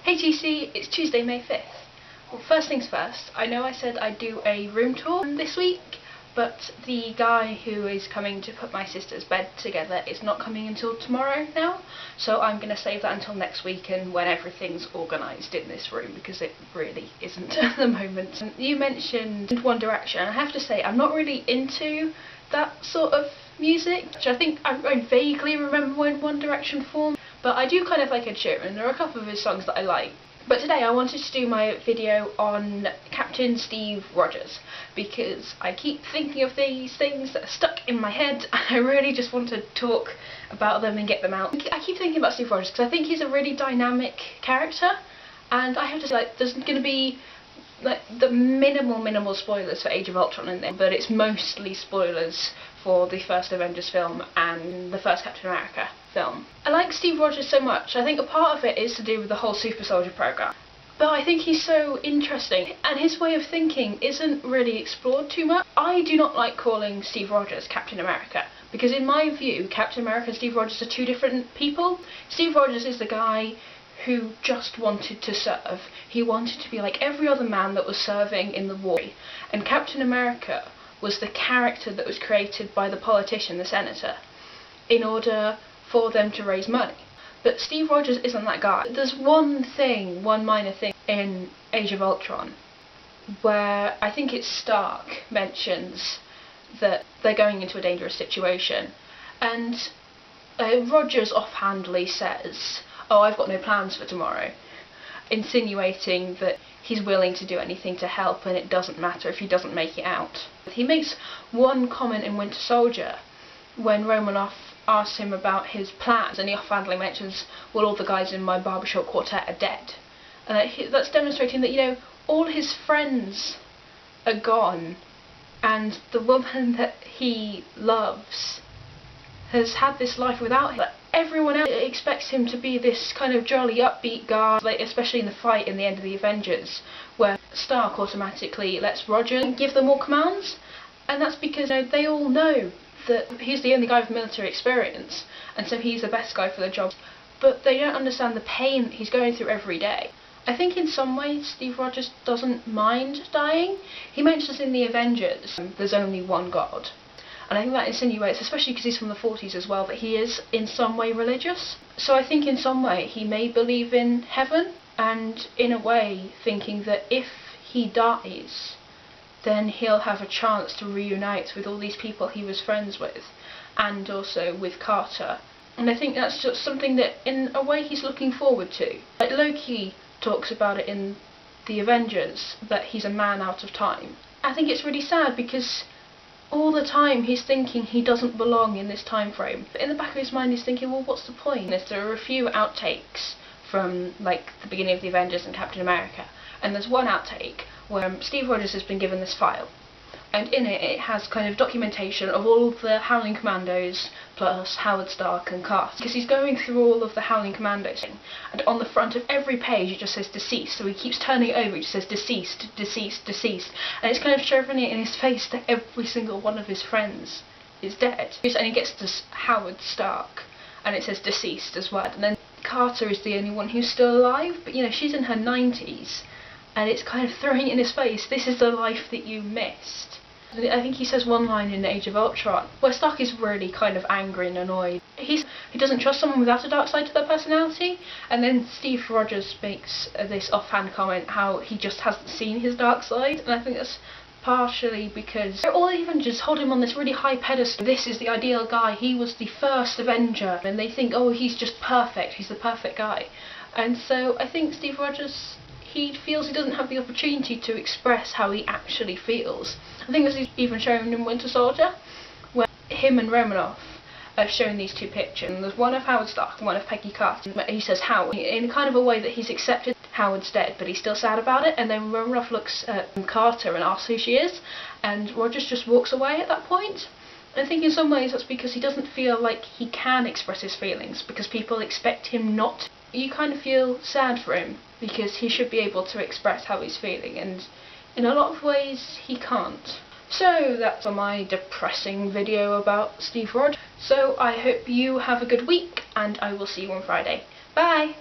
Hey GC, it's Tuesday, May 5th. Well, first things first, I know I said I'd do a room tour this week, but the guy who is coming to put my sister's bed together is not coming until tomorrow now, so I'm going to save that until next week and when everything's organised in this room, because it really isn't at the moment. You mentioned One Direction, and I have to say I'm not really into that sort of music, which I think I vaguely remember when One Direction formed. But I do kind of like Ed Sheeran. There are a couple of his songs that I like. But today I wanted to do my video on Captain Steve Rogers, because I keep thinking of these things that are stuck in my head and I really just want to talk about them and get them out. I keep thinking about Steve Rogers because I think he's a really dynamic character, and I have to say, like, there's going to be like the minimal spoilers for Age of Ultron in there, but it's mostly spoilers for the first Avengers film and the first Captain America film. I like Steve Rogers so much. I think a part of it is to do with the whole super soldier program, but I think he's so interesting and his way of thinking isn't really explored too much. I do not like calling Steve Rogers Captain America, because in my view Captain America and Steve Rogers are two different people. Steve Rogers is the guy who just wanted to serve. He wanted to be like every other man that was serving in the war, and Captain America was the character that was created by the politician, the senator, in order for them to raise money. But Steve Rogers isn't that guy. There's one minor thing in Age of Ultron where I think it's Stark mentions that they're going into a dangerous situation, and Rogers offhandedly says, "Oh, I've got no plans for tomorrow," insinuating that he's willing to do anything to help and it doesn't matter if he doesn't make it out. He makes one comment in Winter Soldier when Romanoff asks him about his plans, and he offhandedly mentions, "Well, all the guys in my barbershop quartet are dead." And that's demonstrating that, you know, all his friends are gone, and the woman that he loves has had this life without him. But everyone else expects him to be this kind of jolly, upbeat guy, like especially in the fight in the end of the Avengers, where Stark automatically lets Rogers give them all commands, and that's because, you know, they all know that he's the only guy with military experience, and so he's the best guy for the job. But they don't understand the pain that he's going through every day. I think in some ways Steve Rogers doesn't mind dying. He mentions in the Avengers there's only one God. And I think that insinuates, especially because he's from the 40s as well, that he is in some way religious. So I think in some way he may believe in heaven, and in a way thinking that if he dies, then he'll have a chance to reunite with all these people he was friends with, and also with Carter. And I think that's just something that in a way he's looking forward to. Like Loki talks about it in the Avengers, that he's a man out of time. I think it's really sad because all the time he's thinking he doesn't belong in this time frame. But in the back of his mind he's thinking, well, what's the point? There are a few outtakes from like the beginning of the Avengers and Captain America, and there's one outtake where Steve Rogers has been given this file, and in it has kind of documentation of all of the Howling Commandos plus Howard Stark and Carter, because he's going through all of the Howling Commandos, and on the front of every page it just says deceased, so he keeps turning it over, it just says deceased, deceased, deceased, and it's kind of shoving it in his face that every single one of his friends is dead. And he gets to Howard Stark and it says deceased as well, and then Carter is the only one who's still alive, but you know, she's in her 90s, and it's kind of throwing it in his face, this is the life that you missed. I think he says one line in Age of Ultron where Stark is really kind of angry and annoyed. He doesn't trust someone without a dark side to their personality, and then Steve Rogers makes this offhand comment how he just hasn't seen his dark side, and I think that's partially because all the Avengers hold him on this really high pedestal. This is the ideal guy, he was the first Avenger, and they think, oh, he's just perfect, he's the perfect guy. And so I think Steve Rogers, he feels he doesn't have the opportunity to express how he actually feels. I think this is even shown in Winter Soldier, where him and Romanoff are shown these two pictures, and there's one of Howard Stark and one of Peggy Carter. He says Howard, in kind of a way that he's accepted Howard's dead, but he's still sad about it, and then Romanoff looks at Carter and asks who she is, and Rogers just walks away at that point. I think in some ways that's because he doesn't feel like he can express his feelings, because people expect him not to. You kind of feel sad for him, because he should be able to express how he's feeling, and in a lot of ways he can't. So that's my depressing video about Steve Rogers. So I hope you have a good week, and I will see you on Friday. Bye!